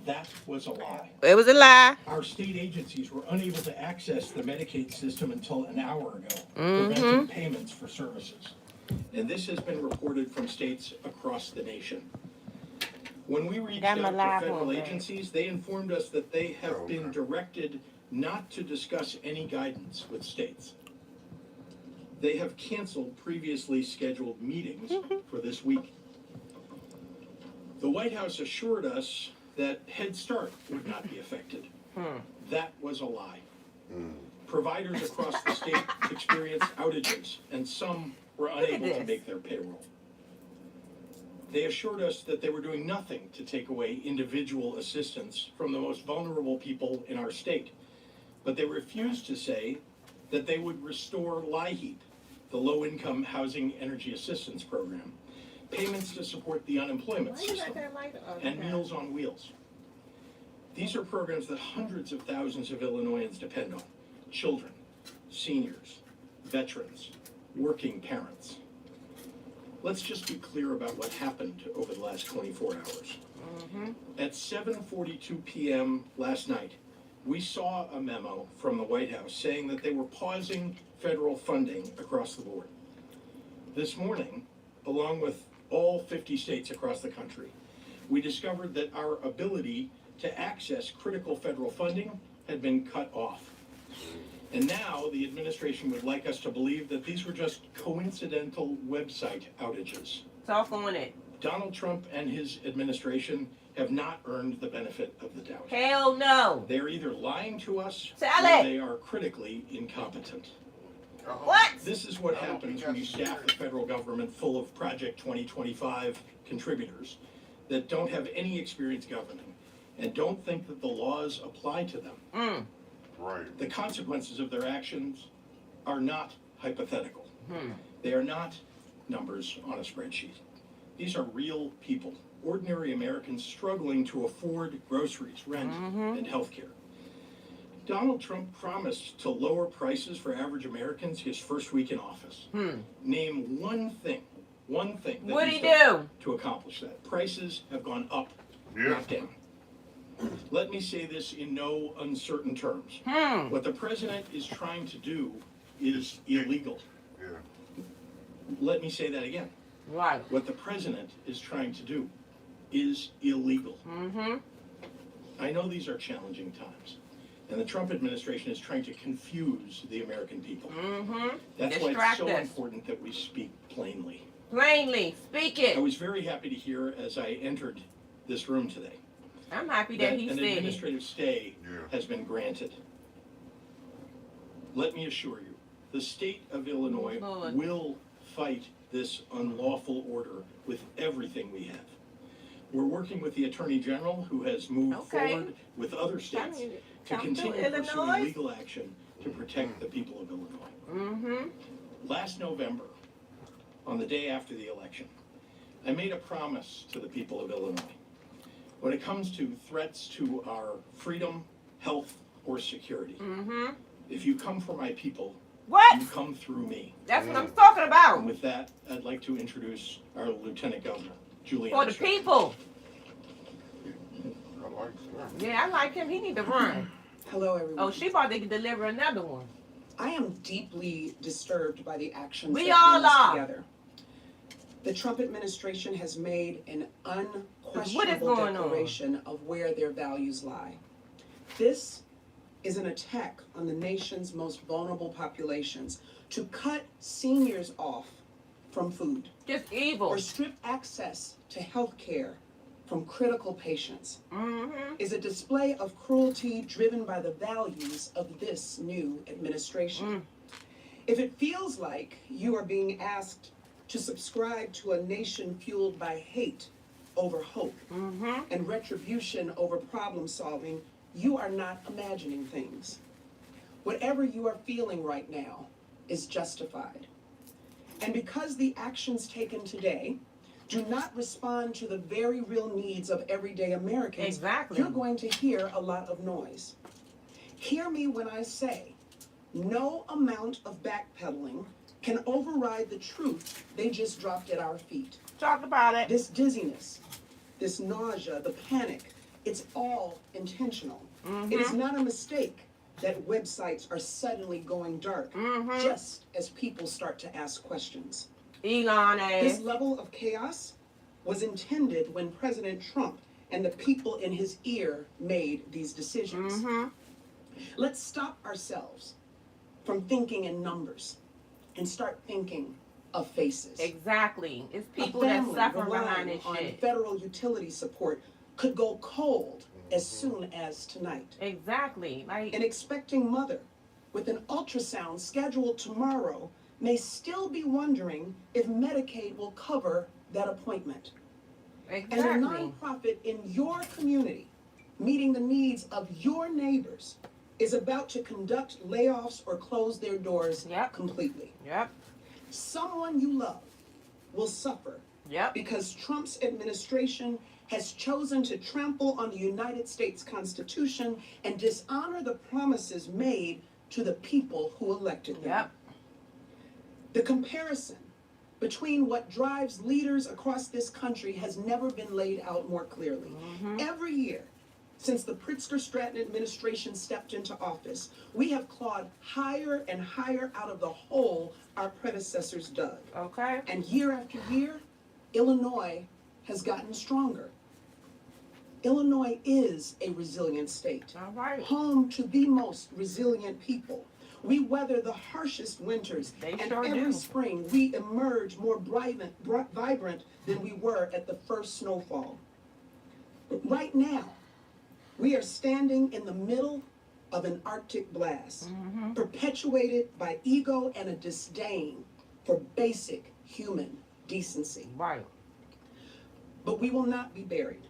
That was a lie. It was a lie. Our state agencies were unable to access the Medicaid system until an hour ago, Mm-hmm. preventing payments for services. And this has been reported from states across the nation. When we reached Got my out to live federal on, babe. agencies, they informed us that they have Oh, been okay. directed not to discuss any guidance with states. They have canceled previously scheduled meetings for this week. The White House assured us that Head Start would not be affected. That was a lie. Providers across the state experienced outages, and some were at unable to this. make their payroll. They assured us that they were doing nothing to take away individual assistance from the most vulnerable people in our state. But they refused to say that they would restore LIHEAP, the Low-Income Housing Energy Assistance Program, payments to support the unemployment system, and Meals on Wheels. These are programs that hundreds of thousands of Illinoisans depend on. Children, seniors, veterans, working parents. Let's just be clear about what happened over the last 24 hours. At 7:42 p.m. last night, we saw a memo from the White House saying that they were pausing federal funding across the board. This morning, along with all 50 states across the country, we discovered that our ability to access critical federal funding had been cut off. And now the administration would like us to believe that these were just coincidental website outages. Talk on it. Donald Trump and his administration have not earned the benefit of the doubt. Hell no. They are either lying to us Tell or it. they are critically incompetent. What? This is what happens when you staff the federal government full of Project 2025 contributors that don't have any experience governing and don't think that the laws apply to them. Right. The consequences of their actions are not hypothetical. They are not numbers on a spreadsheet. These are real people, ordinary Americans struggling to afford groceries, rent, and health care. Donald Trump promised to lower prices for average Americans his first week in office. Name one thing that What'd he's he done do? to accomplish that. Prices have gone up, Yeah. not down. Let me say this in no uncertain terms. What the president is trying to do is illegal. Yeah. Let me say that again. Right. What the president is trying to do is illegal. I know these are challenging times, and the Trump administration is trying to confuse the American people. That's why it's Distract so us. important that we speak plainly. Plainly. Speak I it. was very happy to hear as I entered this room today I'm happy that that he an said it. administrative stay Yeah. has been granted. Let me assure you, the state of Illinois Lord. will fight this unlawful order with everything we have. We're working with the Attorney General, who has moved Okay. forward with other states to Come to continue pursuing Illinois. legal action to protect the people of Illinois. Last November, on the day after the election, I made a promise to the people of Illinois. When it comes to threats to our freedom, health, or security, if you come for my people, What? you come through me. That's what I'm talking And about. with that, I'd like to introduce our Lieutenant Governor, Julie For the Armstrong. people. I like that. Yeah, I like him. He need to run. Hello, everyone. Oh, she about to deliver another one. I am deeply disturbed by the actions We that all bring us are. together. The Trump administration has made an What is unquestionable going on? declaration of where their values lie. This is an attack on the nation's most vulnerable populations to cut seniors off from food Just evil. or strip access to health care from critical patients is a display of cruelty driven by the values of this new administration. If it feels like you are being asked to subscribe to a nation fueled by hate over hope and retribution over problem solving, you are not imagining things. Whatever you are feeling right now is justified. And because the actions taken today do not respond to the very real needs of everyday Americans, Exactly. you're going to hear a lot of noise. Hear me when I say, no amount of backpedaling can override the truth they just dropped at our feet. Talk about it. This dizziness, this nausea, the panic It's all intentional. It is not a mistake that websites are suddenly going dark just as people start to ask questions. Elon This ass. level of chaos was intended when President Trump and the people in his ear made these decisions. Let's stop ourselves from thinking in numbers and start thinking of faces. Exactly. It's people A that family suffering behind relying this on shit. federal utility support could go cold as soon as tonight. Exactly. Like, An expecting mother with an ultrasound scheduled tomorrow may still be wondering if Medicaid will cover that appointment. And a exactly. nonprofit in your community, meeting the needs of your neighbors, is about to conduct layoffs or close their doors Yep. completely. Yep. Someone you love will suffer Yep. because Trump's administration has chosen to trample on the United States Constitution and dishonor the promises made to the people who elected them. Yep. The comparison between what drives leaders across this country has never been laid out more clearly. Every year, since the Pritzker-Stratton administration stepped into office, we have clawed higher and higher out of the hole our predecessors dug. Okay. And year after year, Illinois has gotten stronger. Illinois is a resilient state, All right. home to the most resilient people. We weather the harshest winters, They and sure every do. spring we emerge more vibrant than we were at the first snowfall. But right now, we are standing in the middle of an Arctic blast, perpetuated by ego and a disdain for basic human decency. Right. But we will not be buried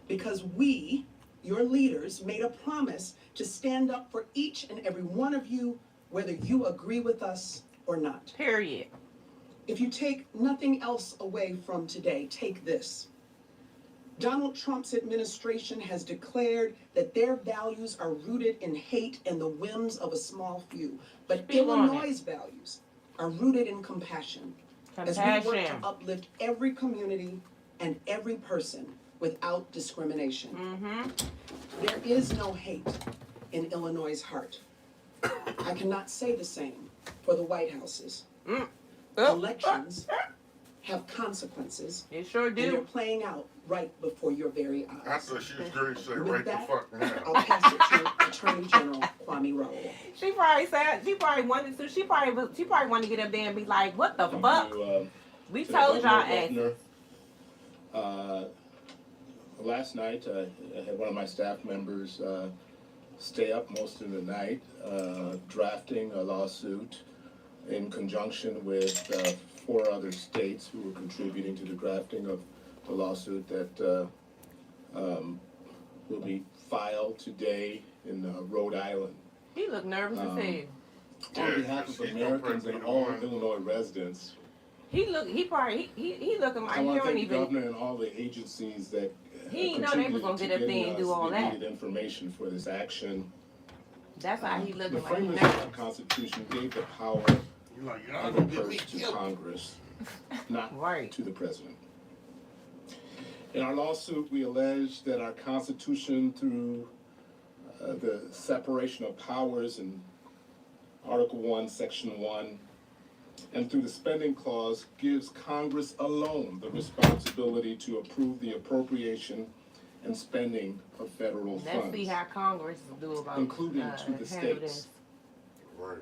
because we, your leaders, made a promise to stand up for each and every one of you, whether you agree with us or not. Period. If you take nothing else away from today, take this. Donald Trump's administration has declared that their values are rooted in hate and the whims of a small few. But Speak on it. Illinois' values are rooted in compassion. As we work to Compassion. uplift every community and every person without discrimination. There is no hate in Illinois' heart. I cannot say the same for the White Houses. Elections have consequences, It sure and they're do. playing out right before your very I eyes. thought she was going to say With right the that, fuck now. I'll pass it to Attorney General Kwame Raoul. She probably said. She probably wanted to. She probably wanted to get up there and be like, "What the fuck? We To the told y'all Governor, ass." Last night, I had one of my staff members stay up most of the night drafting a lawsuit in conjunction with 4 other states who were contributing to the drafting of the lawsuit that will be filed today in Rhode Island. He looked nervous as hell. Yeah, On behalf of she's gonna Americans probably and be all the one. Illinois residents, He looking like I he want to don't thank the even. governor and all the agencies that He ain't know they was gonna get up there and do all the that. needed information for this action. That's how he The looking like he framers of the nervous. Constitution gave the power You're like, you're of not the going to get me purse to killed. Congress, not Right. to the president. In our lawsuit, we allege that our Constitution, through the separation of powers in Article 1, Section 1, and through the spending clause, gives Congress alone the responsibility to approve the appropriation and spending of federal Let's funds. see how Congress do about Including to the handle states. this. Right.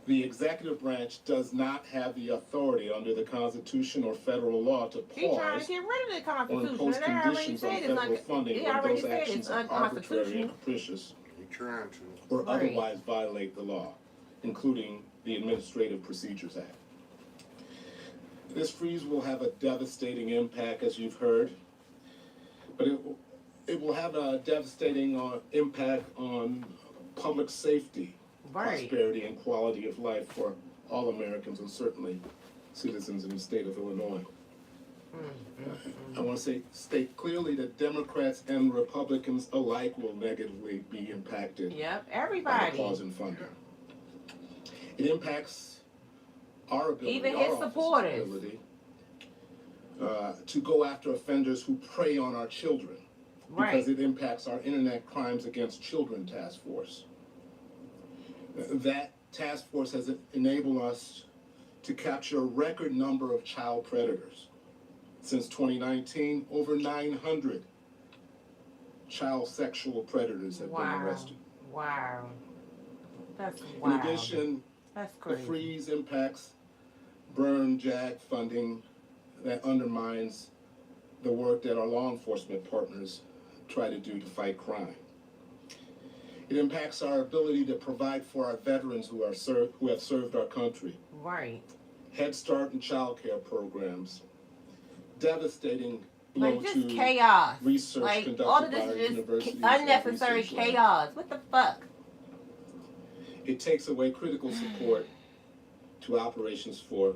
The executive branch does not have the authority under the Constitution or federal law to He trying to pause get rid of the or Constitution. impose And they already conditions on said it's federal funding he when already those said actions it's are arbitrary and unconstitutional. capricious You trying to. or Right. otherwise violate the law, including the Administrative Procedures Act. This freeze will have a devastating impact, as you've heard, but it will have a devastating impact on public safety, Right. prosperity, and quality of life for all Americans and certainly citizens in the state of Illinois. I want to state clearly that Democrats and Republicans alike will negatively be impacted Yep. by the Everybody. pause in funding. It impacts our ability, Even our his office's supporters. ability, to go after offenders who prey on our children Right. because it impacts our Internet Crimes Against Children Task Force. That task force has enabled us to capture a record number of child predators. Since 2019, over 900 child sexual predators have been arrested. Wow. That's In wild. addition, That's the crazy. freeze impacts burn JAG funding that undermines the work that our law enforcement partners try to do to fight crime. It impacts our ability to provide for our veterans who have served our country. Right. Head Start and child care programs. Devastating blow Like, just to chaos. research Like, conducted all of by this our is just universities and unnecessary research labs. chaos. What the fuck? It takes away critical support to operations for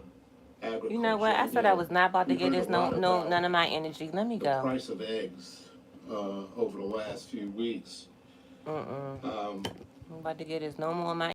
agriculture. You know what? I said I was not about to we get heard this a lot about none of my energy. Let me the go. price of eggs over the last few weeks. I'm about to get this no more of my